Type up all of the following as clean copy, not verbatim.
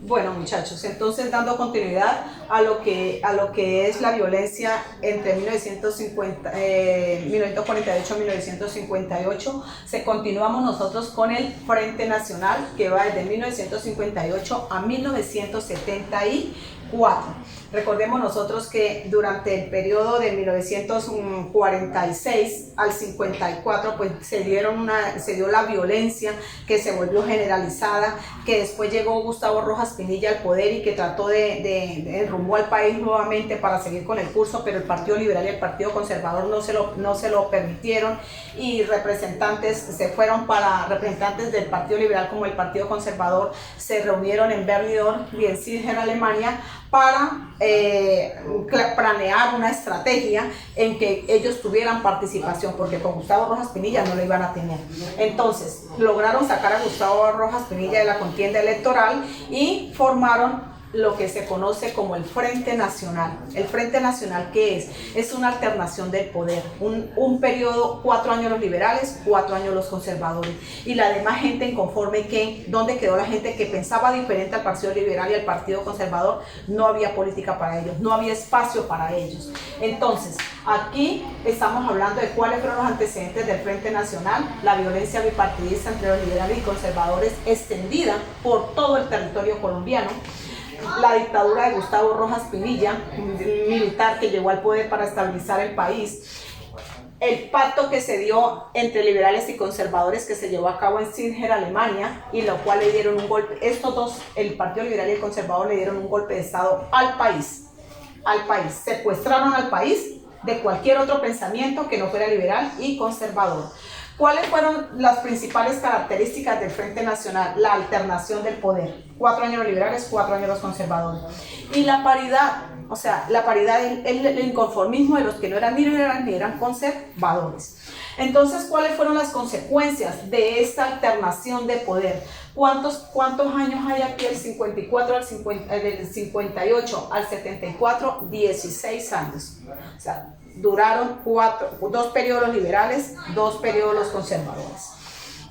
Bueno, muchachos, entonces dando continuidad a lo que es la violencia entre 1948 y 1958, continuamos nosotros con el Frente Nacional, que va desde 1958 a 1974. Recordemos nosotros que durante el periodo de 1946 al 54 pues se dio la violencia que se volvió generalizada, que después llegó Gustavo Rojas Pinilla al poder y que trató de enrumbó al país nuevamente para seguir con el curso, pero el Partido Liberal y el Partido Conservador no se lo permitieron, y representantes del Partido Liberal como el Partido Conservador se reunieron en Bernidor y en Siegen, Alemania, para planear una estrategia en que ellos tuvieran participación, porque con Gustavo Rojas Pinilla no lo iban a tener. Entonces lograron sacar a Gustavo Rojas Pinilla de la contienda electoral y formaron lo que se conoce como el Frente Nacional. El Frente Nacional, ¿qué es? Es una alternación del poder, un periodo, 4 años los liberales, 4 años los conservadores, y la demás gente inconforme. ¿Dónde quedó la gente que pensaba diferente al Partido Liberal y al Partido Conservador? No había política para ellos, no había espacio para ellos. Entonces, aquí estamos hablando de cuáles fueron los antecedentes del Frente Nacional: la violencia bipartidista entre los liberales y conservadores extendida por todo el territorio colombiano, la dictadura de Gustavo Rojas Pinilla, militar que llegó al poder para estabilizar el país, el pacto que se dio entre liberales y conservadores que se llevó a cabo en Siegen, Alemania, y lo cual le dieron un golpe, estos dos, el Partido Liberal y el Conservador, le dieron un golpe de estado al país, secuestraron al país de cualquier otro pensamiento que no fuera liberal y conservador. ¿Cuáles fueron las principales características del Frente Nacional? La alternación del poder, 4 años los liberales, 4 años los conservadores, y la paridad, o sea, la paridad, el inconformismo de los que no eran ni liberales ni eran conservadores. Entonces, ¿cuáles fueron las consecuencias de esta alternación de poder? ¿Cuántos años hay aquí del 54 al 50, del 58 al 74? 16 años. O sea, duraron 2 periodos liberales, 2 periodos conservadores.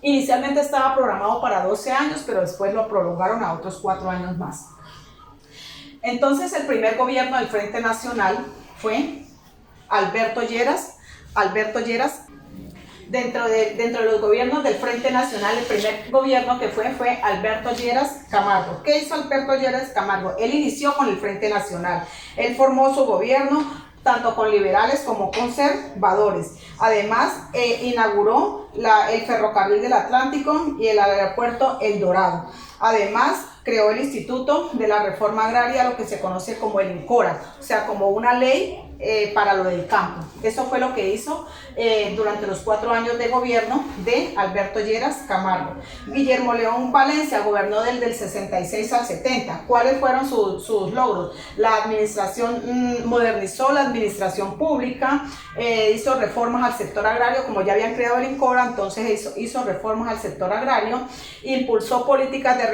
Inicialmente estaba programado para 12 años, pero después lo prolongaron a otros 4 años más. Entonces, el primer gobierno del Frente Nacional fue Alberto Lleras. Dentro de los gobiernos del Frente Nacional, el primer gobierno que fue Alberto Lleras Camargo. ¿Qué hizo Alberto Lleras Camargo? Él inició con el Frente Nacional. Él formó su gobierno tanto con liberales como conservadores. Además, inauguró el ferrocarril del Atlántico y el aeropuerto El Dorado. Además, creó el Instituto de la Reforma Agraria, lo que se conoce como el INCORA, o sea, como una ley para lo del campo. Eso fue lo que hizo durante los 4 años de gobierno de Alberto Lleras Camargo. Guillermo León Valencia gobernó del 66 al 70. ¿Cuáles fueron sus logros? La administración, modernizó la administración pública, hizo reformas al sector agrario, como ya habían creado el INCORA, entonces hizo reformas al sector agrario, impulsó políticas de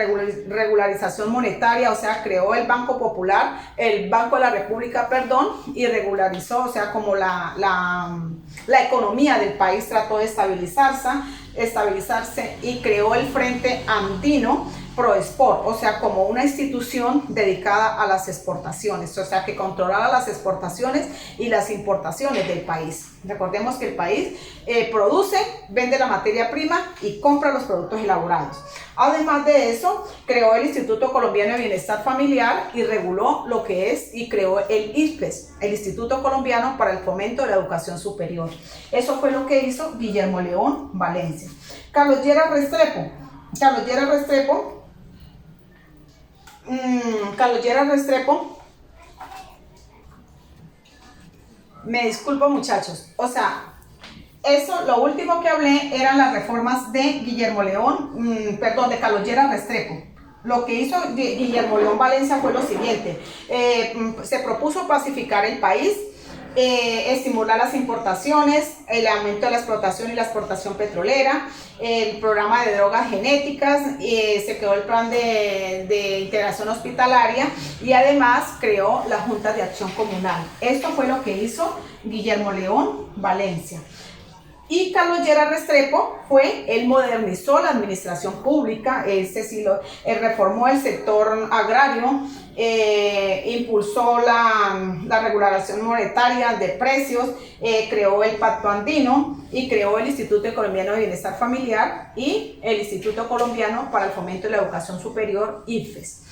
regularización monetaria, o sea, creó el Banco Popular, el Banco de la República, y regularizó, o sea, como la economía del país trató de estabilizarse, y creó el Frente Andino Proexport, o sea, como una institución dedicada a las exportaciones, o sea, que controlara las exportaciones y las importaciones del país. Recordemos que el país produce, vende la materia prima y compra los productos elaborados. Además de eso, creó el Instituto Colombiano de Bienestar Familiar y reguló lo que es, y creó el IFES, el Instituto Colombiano para el Fomento de la Educación Superior. Eso fue lo que hizo Guillermo León Valencia. Carlos Lleras Restrepo, me disculpo, muchachos, o sea, eso, lo último que hablé eran las reformas de de Carlos Lleras Restrepo. Lo que hizo Guillermo León Valencia fue lo siguiente: se propuso pacificar el país, estimular las importaciones, el aumento de la explotación y la exportación petrolera, el programa de drogas genéticas, se creó el plan de integración hospitalaria, y además creó la Junta de Acción Comunal. Esto fue lo que hizo Guillermo León Valencia. Y Carlos Lleras Restrepo él modernizó la administración pública, él reformó el sector agrario, impulsó la regulación monetaria de precios, creó el Pacto Andino y creó el Instituto Colombiano de Bienestar Familiar y el Instituto Colombiano para el Fomento de la Educación Superior, IFES.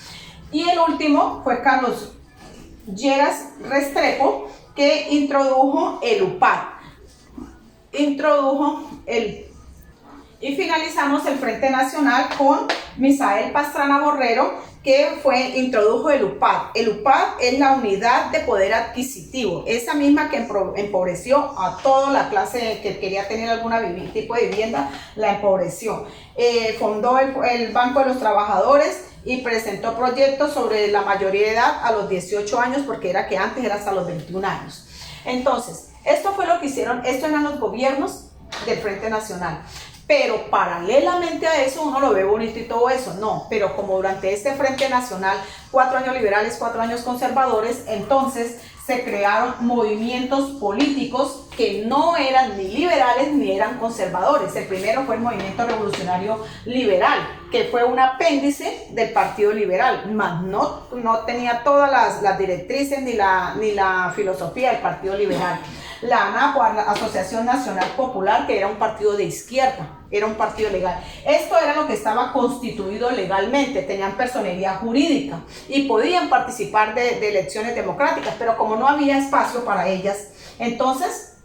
Y el último fue Carlos Lleras Restrepo, que introdujo el UPAD. Y finalizamos el Frente Nacional con Misael Pastrana Borrero, que introdujo el UPAD. El UPAD es la unidad de poder adquisitivo, esa misma que empobreció a toda la clase que quería tener algún tipo de vivienda, la empobreció. Fundó el Banco de los Trabajadores y presentó proyectos sobre la mayoría de edad a los 18 años, porque que antes era hasta los 21 años. Entonces, esto fue lo que hicieron, esto eran los gobiernos del Frente Nacional. Pero paralelamente a eso, uno lo ve bonito y todo eso, no, pero como durante este Frente Nacional, 4 años liberales, 4 años conservadores, entonces se crearon movimientos políticos que no eran ni liberales ni eran conservadores. El primero fue el Movimiento Revolucionario Liberal, que fue un apéndice del Partido Liberal, más no tenía todas las directrices ni la filosofía del Partido Liberal. La ANAPO, la Asociación Nacional Popular, que era un partido de izquierda, era un partido legal. Esto era lo que estaba constituido legalmente, tenían personería jurídica y podían participar de elecciones democráticas, pero como no había espacio para ellas, entonces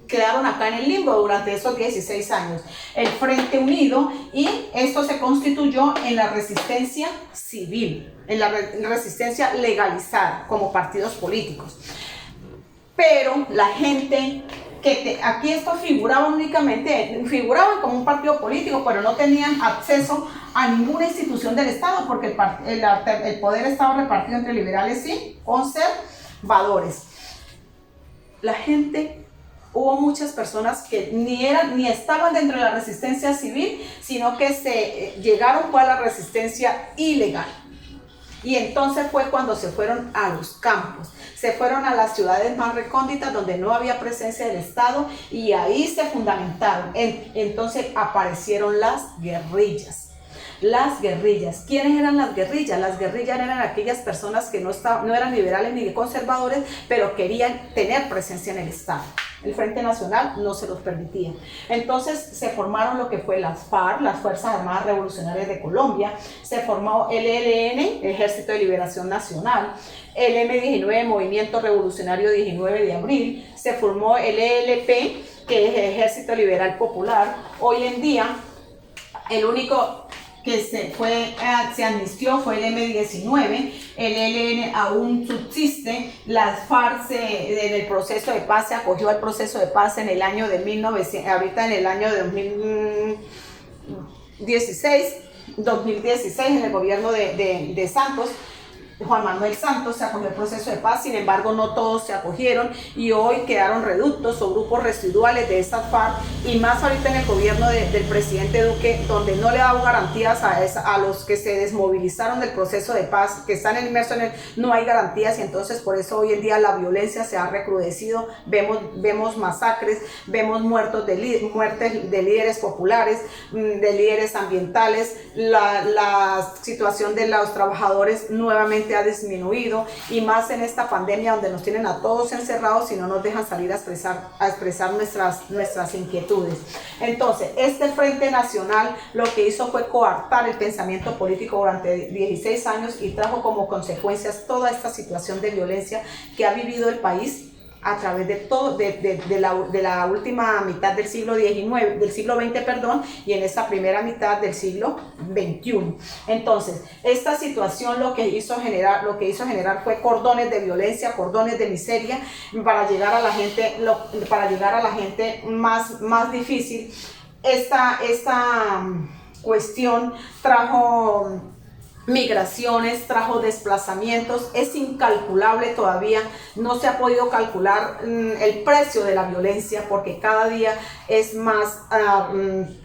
quedaron acá en el limbo durante esos 16 años. El Frente Unido, y esto se constituyó en la resistencia civil, en la resistencia legalizada como partidos políticos. Pero la gente aquí esto figuraban como un partido político, pero no tenían acceso a ninguna institución del Estado, porque el poder estaba repartido entre liberales y conservadores. Hubo muchas personas que ni estaban dentro de la resistencia civil, sino que llegaron a la resistencia ilegal. Y entonces fue cuando se fueron a los campos, se fueron a las ciudades más recónditas donde no había presencia del Estado, y ahí se fundamentaron. Entonces aparecieron las guerrillas. Las guerrillas. ¿Quiénes eran las guerrillas? Las guerrillas eran aquellas personas que no eran liberales ni conservadores, pero querían tener presencia en el Estado. El Frente Nacional no se los permitía. Entonces se formaron lo que fue las FARC, las Fuerzas Armadas Revolucionarias de Colombia, se formó el ELN, Ejército de Liberación Nacional, el M-19, Movimiento Revolucionario 19 de Abril, se formó el ELP, que es Ejército Liberal Popular. Hoy en día, el único que se amnistió fue el M-19, el ELN aún subsiste, las FARC en el proceso de paz, se acogió al proceso de paz en el año de 1900, ahorita en el año de 2016, en el gobierno de Santos, Juan Manuel Santos se acogió al proceso de paz. Sin embargo, no todos se acogieron y hoy quedaron reductos o grupos residuales de estas FARC, y más ahorita en el gobierno del presidente Duque, donde no le ha dado garantías a los que se desmovilizaron del proceso de paz, que están inmersos no hay garantías, y entonces por eso hoy en día la violencia se ha recrudecido. Vemos masacres, vemos muertes de líderes populares, de líderes ambientales. La situación de los trabajadores nuevamente ha disminuido, y más en esta pandemia donde nos tienen a todos encerrados y no nos dejan salir a expresar nuestras inquietudes. Entonces, este Frente Nacional lo que hizo fue coartar el pensamiento político durante 16 años y trajo como consecuencias toda esta situación de violencia que ha vivido el país a través de la última mitad del siglo XX, y en esta primera mitad del siglo XXI. Entonces, esta situación lo que hizo generar fue cordones de violencia, cordones de miseria para llegar a la gente más difícil. Esta cuestión trajo migraciones, trajo desplazamientos, es incalculable todavía, no se ha podido calcular el precio de la violencia, porque cada día es más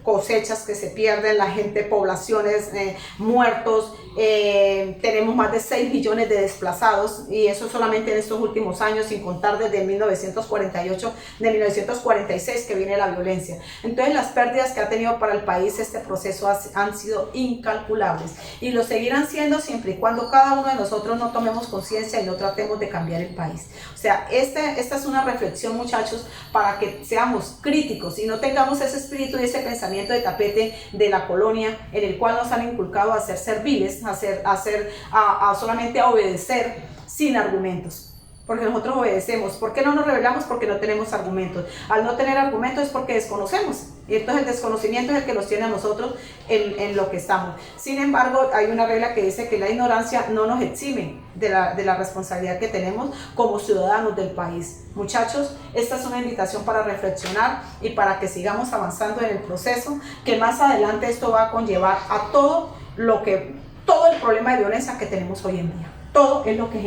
cosechas que se pierden, la gente, poblaciones, muertos, tenemos más de 6 millones de desplazados, y eso solamente en estos últimos años, sin contar desde 1948, de 1946 que viene la violencia. Entonces las pérdidas que ha tenido para el país este proceso han sido incalculables, y lo seguirán siendo siempre y cuando cada uno de nosotros no tomemos conciencia y no tratemos de cambiar el país. O sea, esta es una reflexión, muchachos, para que seamos críticos y no tengamos ese espíritu y ese pensamiento de tapete de la colonia, en el cual nos han inculcado a ser serviles, a solamente a obedecer sin argumentos. Porque nosotros obedecemos. ¿Por qué no nos rebelamos? Porque no tenemos argumentos. Al no tener argumentos es porque desconocemos. Y entonces el desconocimiento es el que nos tiene a nosotros en lo que estamos. Sin embargo, hay una regla que dice que la ignorancia no nos exime de la responsabilidad que tenemos como ciudadanos del país. Muchachos, esta es una invitación para reflexionar y para que sigamos avanzando en el proceso, que más adelante esto va a conllevar a todo el problema de violencia que tenemos hoy en día. Todo es lo que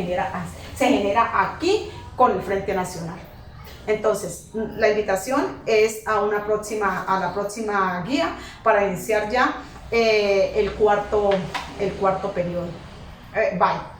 se genera aquí con el Frente Nacional. Entonces, la invitación es a la próxima guía para iniciar ya el cuarto periodo. Bye.